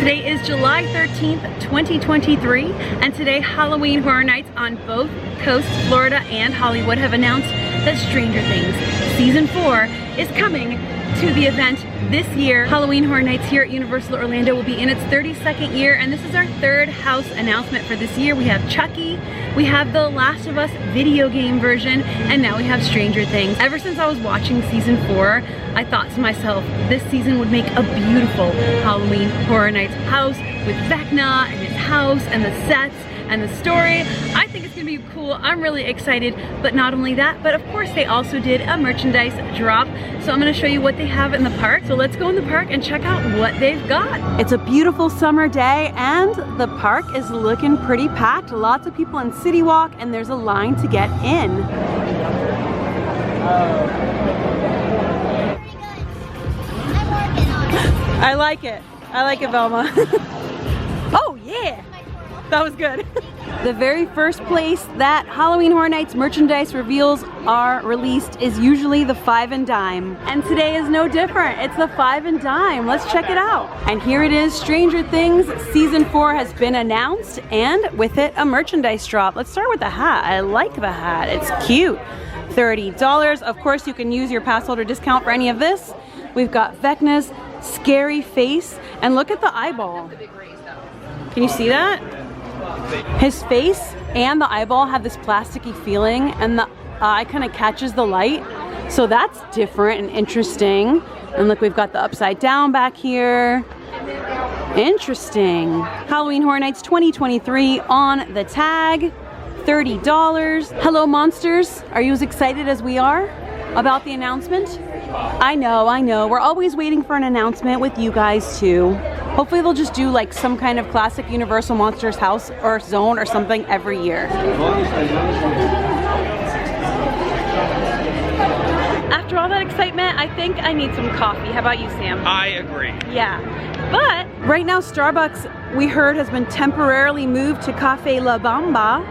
Today is July 13th, 2023, and today Halloween Horror Nights on both coasts, Florida and Hollywood, have announced that Stranger Things Season 4 is coming to the event this year. Halloween Horror Nights here at Universal Orlando will be in its 32nd year, and this is our third house announcement for this year. We have Chucky, we have the Last of Us video game version, and now we have Stranger Things. Ever since I was watching Season 4, I thought to myself, this season would make a beautiful Halloween Horror Nights house with Vecna and his house and the sets and the story. I think it's gonna be cool. I'm really excited, but not only that, but of course they also did a merchandise drop. So I'm gonna show you what they have in the park. So let's go in the park and check out what they've got. It's a beautiful summer day and the park is looking pretty packed. Lots of people in City Walk and there's a line to get in. I like it. I like it, Velma. Oh yeah, that was good. The very first place that Halloween Horror Nights merchandise reveals are released is usually the 5 and Dime. And today is no different. It's the 5 and Dime. Let's check it out. And here it is, Stranger Things Season 4 has been announced, and with it a merchandise drop. Let's start with the hat. I like the hat. It's cute. $30. Of course, you can use your pass holder discount for any of this. We've got Vecna's scary face, and look at the eyeball. Can you see that? His face and the eyeball have this plasticky feeling, and the eye kind of catches the light. So that's different and interesting. And look, we've got the upside down back here. Interesting. Halloween Horror Nights 2023 on the tag. $30. Hello monsters, are you as excited as we are about the announcement? I know. We're always waiting for an announcement with you guys too. Hopefully they'll just do like some kind of classic Universal Monsters house or zone or something every year. After all that excitement, I think I need some coffee. How about you, Sam? I agree. Yeah. But right now Starbucks, we heard, has been temporarily moved to Cafe La Bamba,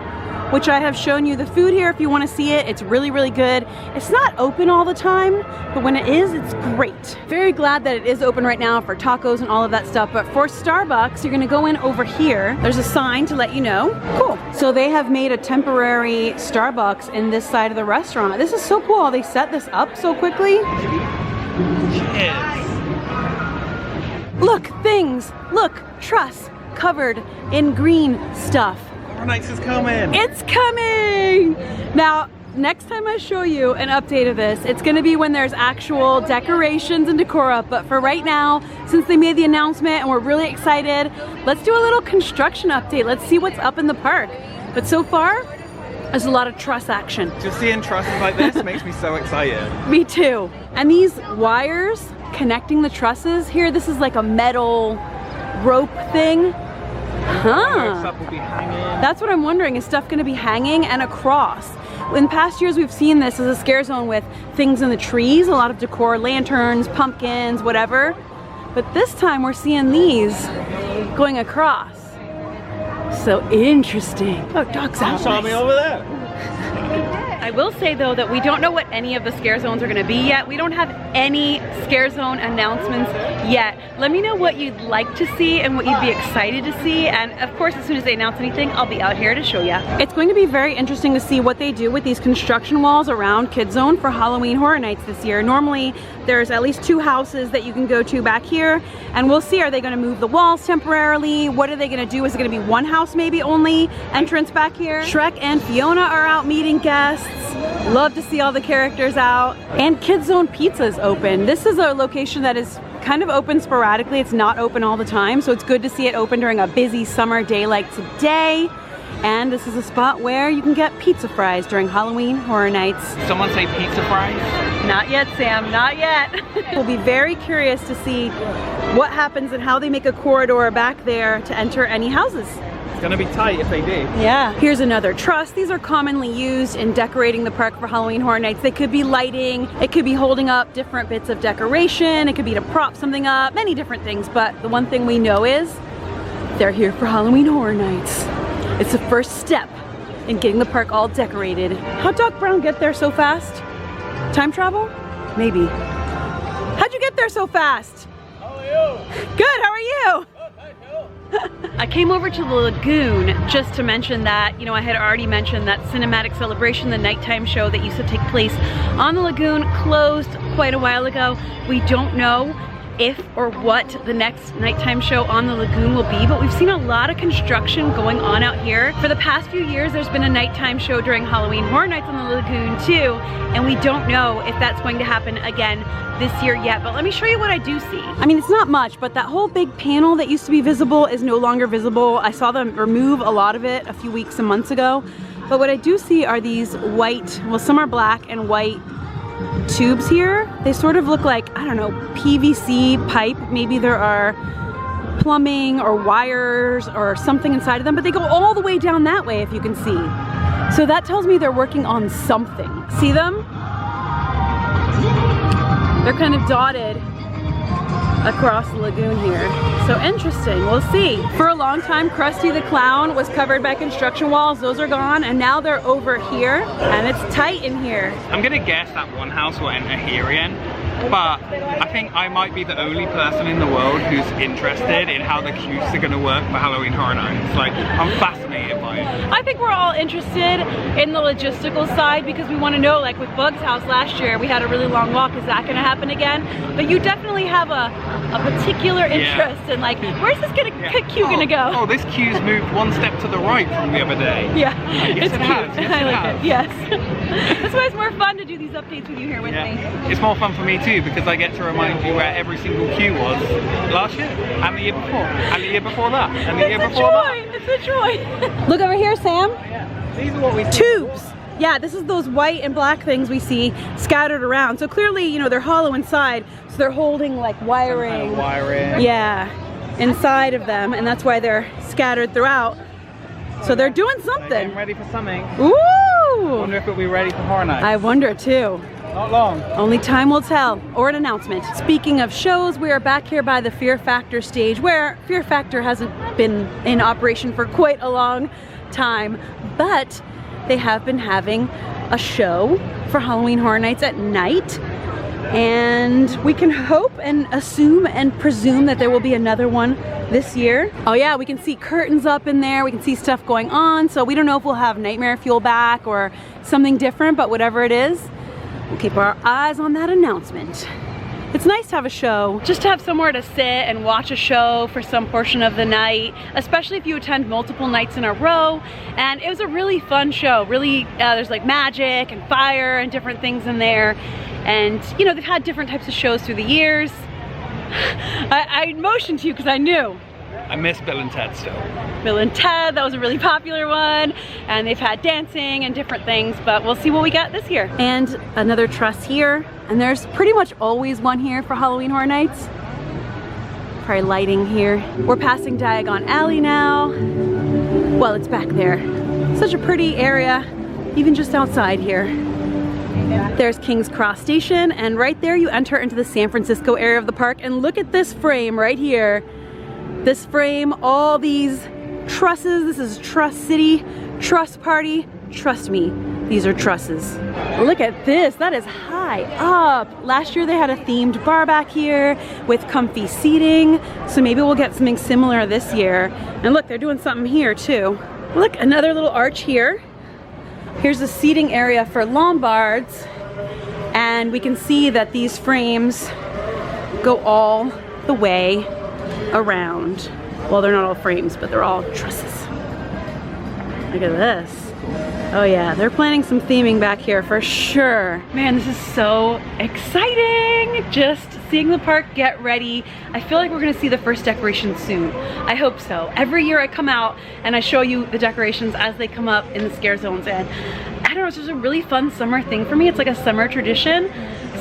which I have shown you the food here if you want to see it. It's really, really good. It's not open all the time, but when it is, it's great. Very glad that it is open right now for tacos and all of that stuff. But for Starbucks, you're gonna go in over here. There's a sign to let you know. Cool. So they have made a temporary Starbucks in this side of the restaurant. This is so cool how they set this up so quickly. Yes. Look, things. Look, truss covered in green stuff. Horror Nights is coming. It's coming! Now, next time I show you an update of this, it's gonna be when there's actual decorations and decor up. But for right now, since they made the announcement and we're really excited, let's do a little construction update. Let's see what's up in the park. But so far, there's a lot of truss action. Just seeing trusses like this makes me so excited. Me too. And these wires connecting the trusses here, this is like a metal rope thing. Huh. Stuff will be hanging. That's what I'm wondering. Is stuff going to be hanging and across? In past years, we've seen this as a scare zone with things in the trees, a lot of decor, lanterns, pumpkins, whatever. But this time we're seeing these going across. So interesting. Oh, dog's out. Saw me over there. I will say though that we don't know what any of the scare zones are going to be yet. We don't have any scare zone announcements yet. Let me know what you'd like to see and what you'd be excited to see, and of course as soon as they announce anything, I'll be out here to show you. It's going to be very interesting to see what they do with these construction walls around Kid Zone for Halloween Horror Nights this year. Normally there's at least 2 houses that you can go to back here, and we'll see, are they going to move the walls temporarily? What are they going to do? Is it going to be one house maybe only entrance back here? Shrek and Fiona are out meeting guests. Love to see all the characters out. And Kid Zone Pizza is open. This is a location that is kind of open sporadically. It's not open all the time, so it's good to see it open during a busy summer day like today. And this is a spot where you can get pizza fries during Halloween Horror Nights. Someone say pizza fries? Not yet, Sam, not yet. We'll be very curious to see what happens and how they make a corridor back there to enter any houses. It's gonna be tight if they do. Yeah. Here's another truss. These are commonly used in decorating the park for Halloween Horror Nights. They could be lighting, it could be holding up different bits of decoration, it could be to prop something up, many different things. But the one thing we know is they're here for Halloween Horror Nights. It's the first step in getting the park all decorated. How'd Doc Brown get there so fast? Time travel? Maybe. How'd you get there so fast? How are you? Good, how are you? Oh, thank you. I came over to the lagoon just to mention that, you know, I had already mentioned that Cinematic Celebration, the nighttime show that used to take place on the lagoon, closed quite a while ago. We don't know if or what the next nighttime show on the lagoon will be, but we've seen a lot of construction going on out here. For the past few years, there's been a nighttime show during Halloween Horror Nights on the lagoon too, and we don't know if that's going to happen again this year yet, but let me show you what I do see. I mean, it's not much, but that whole big panel that used to be visible is no longer visible. I saw them remove a lot of it a few weeks and months ago, but what I do see are these white, well, some are black and white tubes here. They sort of look like, I don't know, PVC pipe. Maybe there are plumbing or wires or something inside of them, but they go all the way down that way, if you can see. So that tells me they're working on something. See them? They're kind of dotted across the lagoon here. So interesting, we'll see. For a long time, Krusty the Clown was covered by construction walls. Those are gone, and now they're over here, and it's tight in here. I'm gonna guess that one house will enter here again, but I think I might be the only person in the world who's interested in how the queues are gonna work for Halloween Horror Nights. Like, I'm fascinated by it. I think we're all interested in the logistical side because we want to know, like with Bug's house last year, we had a really long walk. Is that going to happen again? But you definitely have a particular interest in, like, where's this queue going to go? Oh, this queue's moved one step to the right from the other day. Yeah, Yes, it's it cute. has. Yes, I it like has. it. Yes. That's why it's more fun to do these updates with you here with me. It's more fun for me too because I get to remind you where every single queue was last year, and the year before, and the year before that, and the year before that. It's a joy. Look over here, Sam. These are what we Tubes. Yeah, this is those white and black things we see scattered around. So clearly, you know, they're hollow inside, so they're holding like wiring. Some kind of wiring. Yeah, inside of them, and that's why they're scattered throughout. So they're doing They're something. getting ready for something. Ooh! I wonder if it'll be ready for Horror Nights. I wonder too. Not long. Only time will tell, or an announcement. Speaking of shows, we are back here by the Fear Factor stage, where Fear Factor hasn't been in operation for quite a long time, but they have been having a show for Halloween Horror Nights at night, and we can hope and assume and presume that there will be another one this year. Oh yeah, we can see curtains up in there, we can see stuff going on, so we don't know if we'll have Nightmare Fuel back or something different, but whatever it is, we'll keep our eyes on that announcement. It's nice to have a show, just to have somewhere to sit and watch a show for some portion of the night, especially if you attend multiple nights in a row. And it was a really fun show. Really, there's like magic and fire and different things in there. And you know, they've had different types of shows through the years. I motioned to you because I knew. I miss Bill and Ted still. Bill and Ted, that was a really popular one, and they've had dancing and different things, but we'll see what we got this year. And another truss here, and there's pretty much always one here for Halloween Horror Nights. Probably lighting here. We're passing Diagon Alley now. Well, it's back there. Such a pretty area, even just outside here. There's King's Cross Station, and right there you enter into the San Francisco area of the park, and look at this frame right here. This frame, all these trusses. This is Truss City, Truss Party. Trust me, these are trusses. Look at this, that is high up. Last year they had a themed bar back here with comfy seating, so maybe we'll get something similar this year. And look, they're doing something here too. Look, another little arch here. Here's the seating area for Lombards, and we can see that these frames go all the way around. Well, they're not all frames, but they're all trusses. Look at this. Oh yeah, they're planning some theming back here for sure. Man, this is so exciting. Just seeing the park get ready. I feel like we're gonna see the first decorations soon. I hope so. Every year I come out and I show you the decorations as they come up in the scare zones, and I don't know, it's just a really fun summer thing for me. It's like a summer tradition.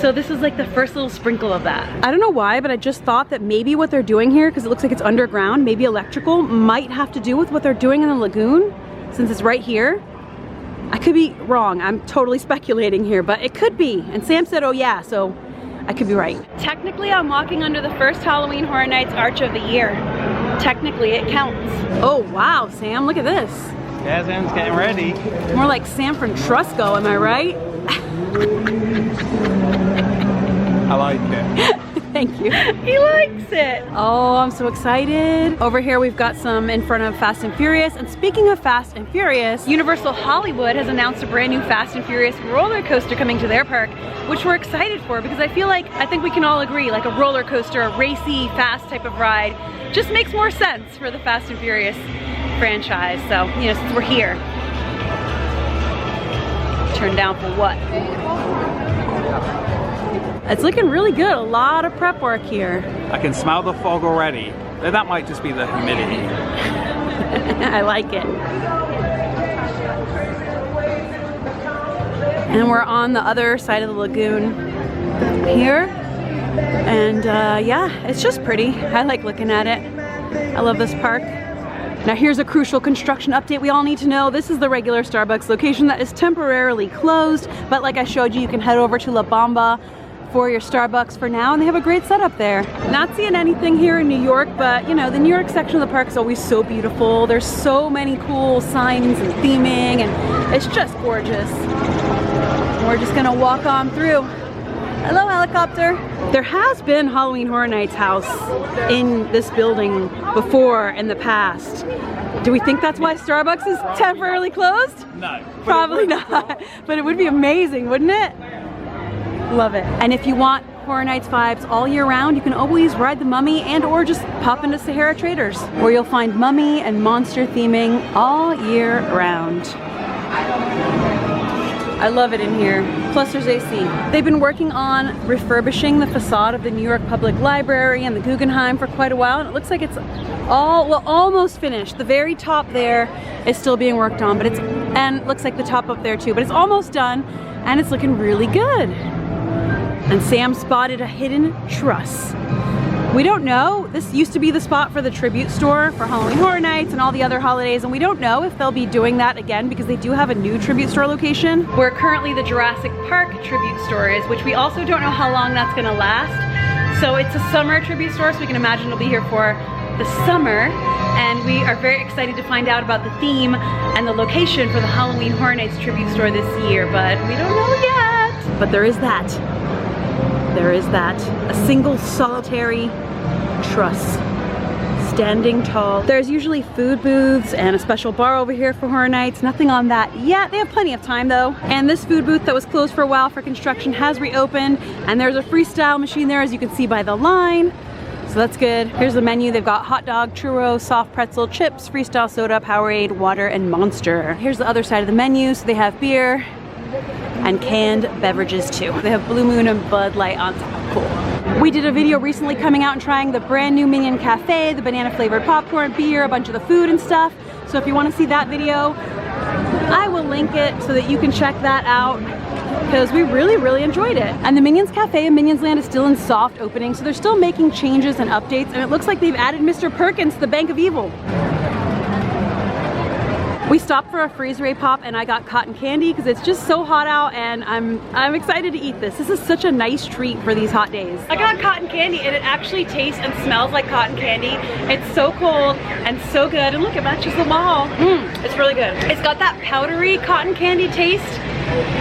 So this is like the first little sprinkle of that. I don't know why, but I just thought that maybe what they're doing here, because it looks like it's underground, maybe electrical, might have to do with what they're doing in the lagoon, since it's right here. I could be wrong, I'm totally speculating here, but it could be. And Sam said, oh yeah, so I could be right. Technically, I'm walking under the first Halloween Horror Nights arch of the year. Technically, it counts. Oh wow, Sam, look at this. Yeah, Sam's getting ready. More like San Francisco, am I right? I like it. Thank you. He likes it. Oh, I'm so excited. Over here we've got some in front of Fast and Furious. And speaking of Fast and Furious, Universal Hollywood has announced a brand new Fast and Furious roller coaster coming to their park, which we're excited for because I think we can all agree, like a roller coaster, a racy, fast type of ride, just makes more sense for the Fast and Furious franchise. So, you know, since we're here. Turn down for what? It's looking really good. A lot of prep work here. I can smell the fog already. That might just be the humidity. I like it. And we're on the other side of the lagoon here. And yeah, it's just pretty. I like looking at it. I love this park. Now here's a crucial construction update we all need to know. This is the regular Starbucks location that is temporarily closed, but like I showed you, you can head over to La Bamba for your Starbucks for now, and they have a great setup there. Not seeing anything here in New York, but you know, the New York section of the park is always so beautiful. There's so many cool signs and theming, and it's just gorgeous. We're just gonna walk on through. Hello, helicopter. There has been Halloween Horror Nights house in this building before in the past. Do we think that's why Starbucks is temporarily closed? No. Probably not. But it would be amazing, wouldn't it? Love it. And if you want Horror Nights vibes all year round, you can always ride the Mummy and or just pop into Sahara Traders, where you'll find Mummy and monster theming all year round. I love it in here. Plus there's AC. They've been working on refurbishing the facade of the New York Public Library and the Guggenheim for quite a while, and it looks like it's almost finished. The very top there is still being worked on, but and looks like the top up there too, but it's almost done and it's looking really good. And Sam spotted a hidden truss. We don't know. This used to be the spot for the tribute store for Halloween Horror Nights and all the other holidays, and we don't know if they'll be doing that again because they do have a new tribute store location where currently the Jurassic Park tribute store is, which we also don't know how long that's gonna last. So it's a summer tribute store, so we can imagine it'll be here for the summer, and we are very excited to find out about the theme and the location for the Halloween Horror Nights tribute store this year, but we don't know yet. But there is that. There is that. A single solitary truss, standing tall. There's usually food booths and a special bar over here for Horror Nights. Nothing on that yet. They have plenty of time though. And this food booth that was closed for a while for construction has reopened, and there's a freestyle machine there, as you can see by the line. So that's good. Here's the menu. They've got hot dog, churro, soft pretzel, chips, freestyle soda, Powerade, water, and Monster. Here's the other side of the menu. So they have beer and canned beverages too. They have Blue Moon and Bud Light on top. Cool. We did a video recently coming out and trying the brand new Minion Cafe, the banana flavored popcorn, beer, a bunch of the food and stuff. So if you want to see that video, I will link it so that you can check that out, because we really enjoyed it. And the Minions Cafe in Minions Land is still in soft opening, so they're still making changes and updates, and it looks like they've added Mr. Perkins to the Bank of Evil. We stopped for a freeze ray pop and I got cotton candy because it's just so hot out, and I'm excited to eat this. This is such a nice treat for these hot days. I got cotton candy and it actually tastes and smells like cotton candy. It's so cold and so good, and look, it matches the wall. It's really good. It's got that powdery cotton candy taste.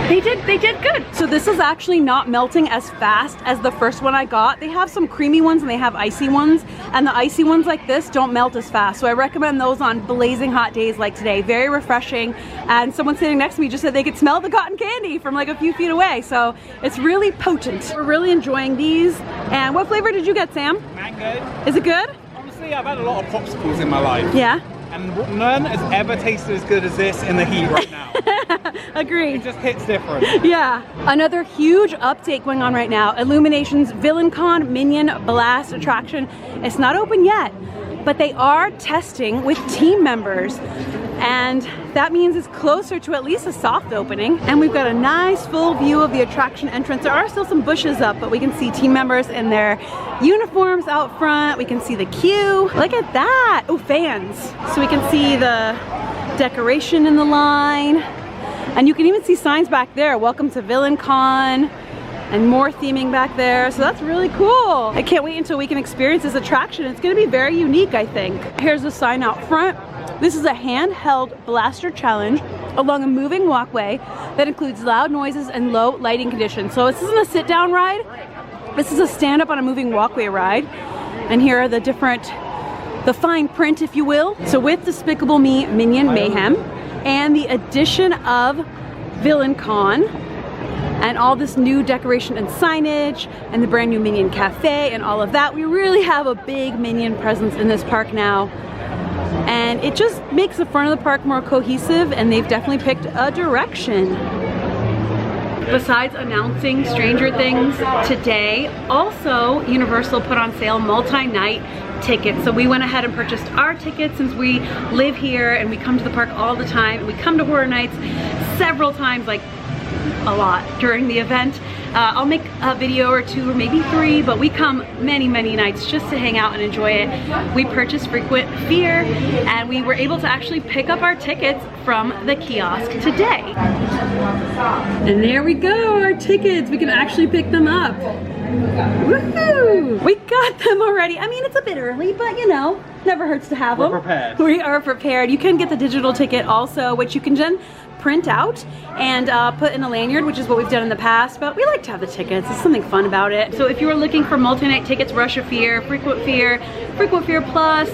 They did good. So this is actually not melting as fast as the first one I got. They have some creamy ones and they have icy ones, and the icy ones like this don't melt as fast. So I recommend those on blazing hot days like today. Very refreshing. And someone sitting next to me just said they could smell the cotton candy from like a few feet away. So it's really potent. We're really enjoying these. And what flavor did you get, Sam? Mango. Is it good? Honestly, I've had a lot of popsicles in my life. Yeah. And none has ever tasted as good as this in the heat right now. Agreed. It just hits different. Yeah. Another huge update going on right now. Illumination's VillainCon Minion Blast attraction. It's not open yet, but they are testing with team members. And that means it's closer to at least a soft opening. And we've got a nice full view of the attraction entrance. There are still some bushes up, but we can see team members in their uniforms out front. We can see the queue. Look at that. Oh, fans. So we can see the decoration in the line. And you can even see signs back there. Welcome to VillainCon. And more theming back there. So that's really cool. I can't wait until we can experience this attraction. It's gonna be very unique, I think. Here's the sign out front. This is a handheld blaster challenge along a moving walkway that includes loud noises and low lighting conditions. So this isn't a sit-down ride. This is a stand-up on a moving walkway ride. And here are the fine print, if you will. So with Despicable Me Minion Mayhem and the addition of Villain Con and all this new decoration and signage and the brand new Minion Cafe and all of that, we really have a big Minion presence in this park now. And it just makes the front of the park more cohesive, and they've definitely picked a direction. Besides announcing Stranger Things today, also Universal put on sale multi-night tickets. So we went ahead and purchased our tickets since we live here and we come to the park all the time. And we come to Horror Nights several times, like a lot during the event. I'll make a video or two or maybe 3, but we come many nights just to hang out and enjoy it. We purchased Frequent Fear and we were able to actually pick up our tickets from the kiosk today. And there we go, our tickets. We can actually pick them up. Woohoo! We got them already. I mean, it's a bit early, but you know, never hurts to have them. We're prepared. We are prepared. You can get the digital ticket also, which you can then print out and put in a lanyard, which is what we've done in the past, but we like to have the tickets. There's something fun about it. So if you are looking for multi-night tickets, Rush of Fear, Frequent Fear Plus,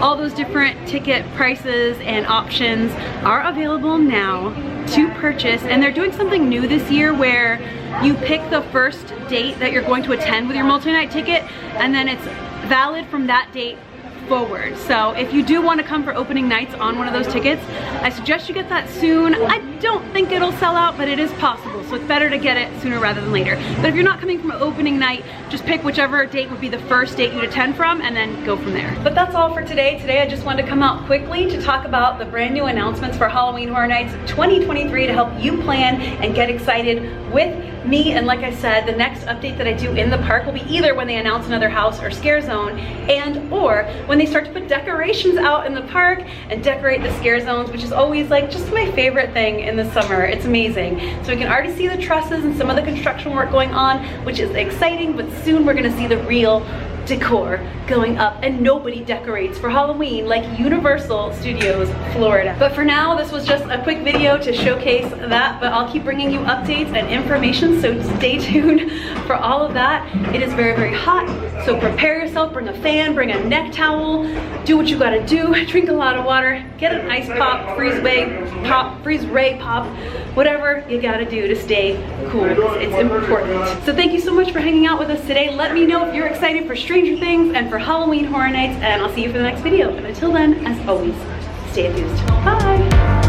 all those different ticket prices and options are available now to purchase. And they're doing something new this year where you pick the first date that you're going to attend with your multi-night ticket, and then it's valid from that date forward. So if you do want to come for opening nights on one of those tickets, I suggest you get that soon. I don't think it'll sell out, but it is possible, so it's better to get it sooner rather than later. But if you're not coming from opening night, just pick whichever date would be the first date you'd attend from and then go from there. But that's all for today. Today I just wanted to come out quickly to talk about the brand new announcements for Halloween Horror Nights 2023 to help you plan and get excited with me. And like I said, the next update that I do in the park will be either when they announce another house or scare zone, and or when they start to put decorations out in the park and decorate the scare zones, which is always like just my favorite thing in the summer. It's amazing. So we can already see the trusses and some of the construction work going on, which is exciting, but soon we're gonna see the real decor going up, and nobody decorates for Halloween like Universal Studios Florida. But for now, this was just a quick video to showcase that, but I'll keep bringing you updates and information, so stay tuned for all of that. It is very hot, so prepare yourself, bring a fan, bring a neck towel, do what you gotta do, drink a lot of water, get an ice pop, freeze ray pop, whatever you gotta do to stay cool, because it's important. So thank you so much for hanging out with us today. Let me know if you're excited for Stranger Things and for Halloween Horror Nights, and I'll see you for the next video. And until then, as always, stay enthused. Bye!